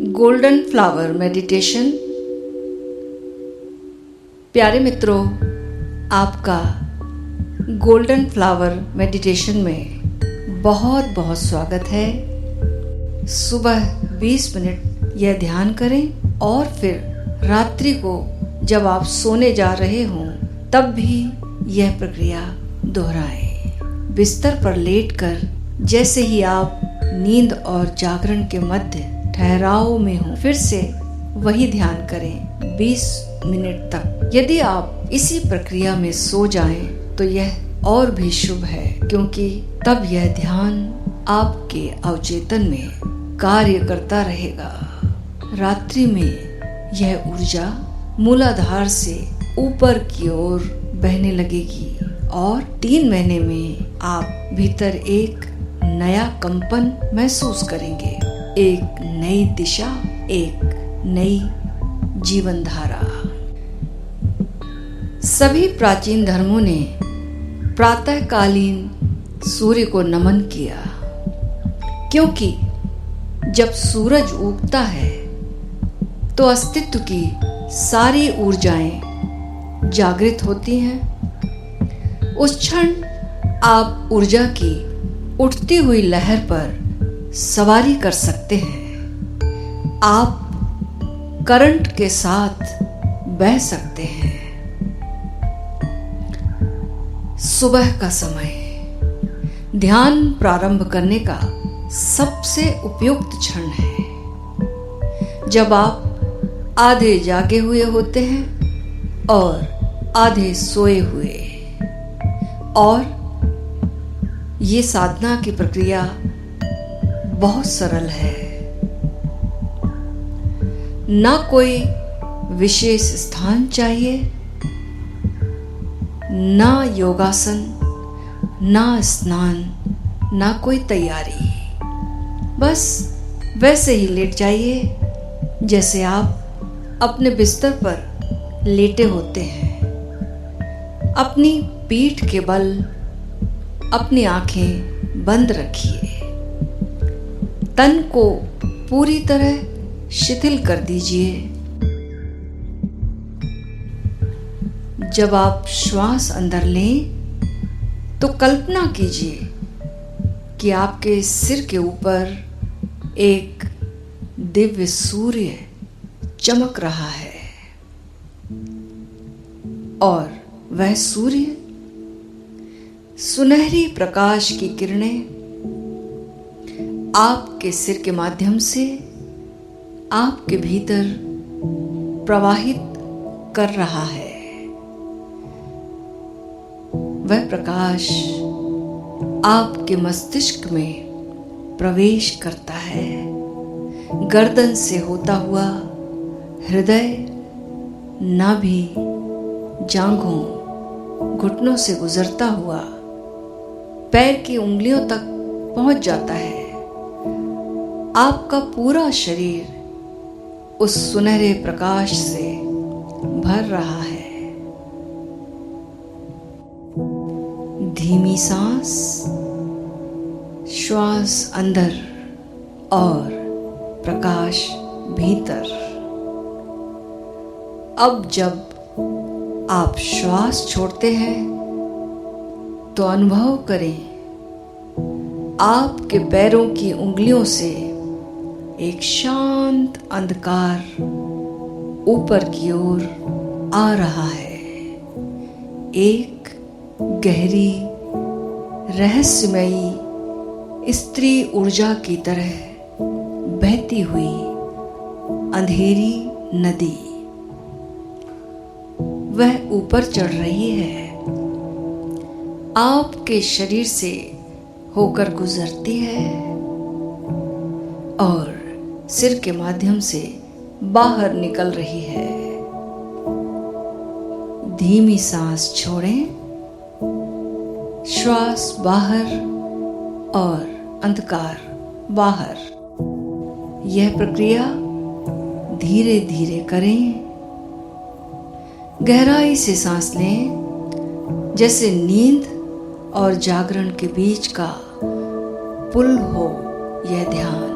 Golden flower meditation. प्यारे मित्रों, आपका गोल्डन फ्लावर मेडिटेशन में बहुत बहुत स्वागत है। सुबह 20 मिनट यह ध्यान करें और फिर रात्रि को जब आप सोने जा रहे हों तब भी यह प्रक्रिया दोहराएं। बिस्तर पर लेटकर जैसे ही आप नींद और जागरण के मध्य ठहराव में हो, फिर से वही ध्यान करें 20 मिनट तक। यदि आप इसी प्रक्रिया में सो जाएं तो यह और भी शुभ है, क्योंकि तब यह ध्यान आपके अवचेतन में कार्य करता रहेगा। रात्रि में यह ऊर्जा मूलाधार से ऊपर की ओर बहने लगेगी और 3 महीने में आप भीतर एक नया कंपन महसूस करेंगे, एक नई दिशा, एक नई जीवन धारा। सभी प्राचीन धर्मों ने प्रातःकालीन सूर्य को नमन किया, क्योंकि जब सूरज उगता है तो अस्तित्व की सारी ऊर्जाएं जागृत होती हैं। उस क्षण आप ऊर्जा की उठती हुई लहर पर सवारी कर सकते हैं। आप करंट के साथ बह सकते हैं। सुबह का समय ध्यान प्रारंभ करने का सबसे उपयुक्त क्षण है, जब आप आधे जागे हुए होते हैं और आधे सोए हुए। और ये साधना की प्रक्रिया बहुत सरल है। ना कोई विशेष स्थान चाहिए, ना योगासन, ना स्नान, ना कोई तैयारी। बस वैसे ही लेट जाइए जैसे आप अपने बिस्तर पर लेटे होते हैं। अपनी पीठ के बल अपनी आंखें बंद रखिए। तन को पूरी तरह शिथिल कर दीजिए। जब आप श्वास अंदर लें तो कल्पना कीजिए कि आपके सिर के ऊपर एक दिव्य सूर्य चमक रहा है और वह सूर्य सुनहरी प्रकाश की किरणें आपके सिर के माध्यम से आपके भीतर प्रवाहित कर रहा है। वह प्रकाश आपके मस्तिष्क में प्रवेश करता है। गर्दन से होता हुआ हृदय, नाभि, जांघों, घुटनों से गुजरता हुआ पैर की उंगलियों तक पहुंच जाता है। आपका पूरा शरीर उस सुनहरे प्रकाश से भर रहा है। धीमी सांस, श्वास अंदर और प्रकाश भीतर। अब जब आप श्वास छोड़ते हैं तो अनुभव करें आपके पैरों की उंगलियों से एक शांत अंधकार ऊपर की ओर आ रहा है। एक गहरी रहस्यमयी स्त्री ऊर्जा की तरह बहती हुई अंधेरी नदी। वह ऊपर चढ़ रही है, आपके शरीर से होकर गुजरती है और सिर के माध्यम से बाहर निकल रही है। धीमी सांस छोड़ें, श्वास बाहर और अंधकार बाहर। यह प्रक्रिया धीरे धीरे करें। गहराई से सांस लें, जैसे नींद और जागरण के बीच का पुल हो यह ध्यान।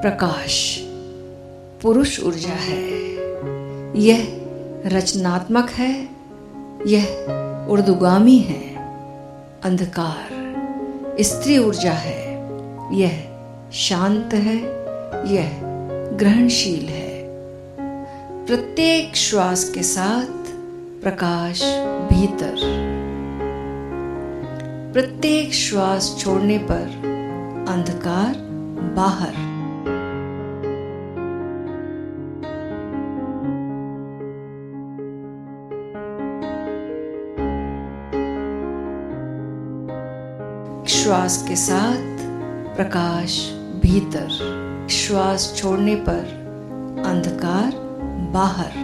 प्रकाश पुरुष ऊर्जा है, यह रचनात्मक है, यह ऊर्ध्वगामी है। अंधकार स्त्री ऊर्जा है, यह शांत है, यह ग्रहणशील है। प्रत्येक श्वास के साथ प्रकाश भीतर, प्रत्येक श्वास छोड़ने पर अंधकार बाहर। श्वास के साथ प्रकाश भीतर, श्वास छोड़ने पर अंधकार बाहर।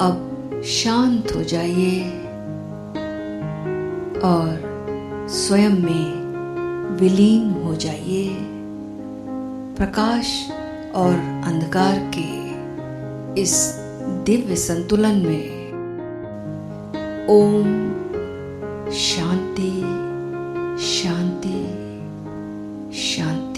अब शांत हो जाइए और स्वयं में विलीन हो जाइए। प्रकाश और अंधकार के इस दिव्य संतुलन में ओम शांति शांति शांति।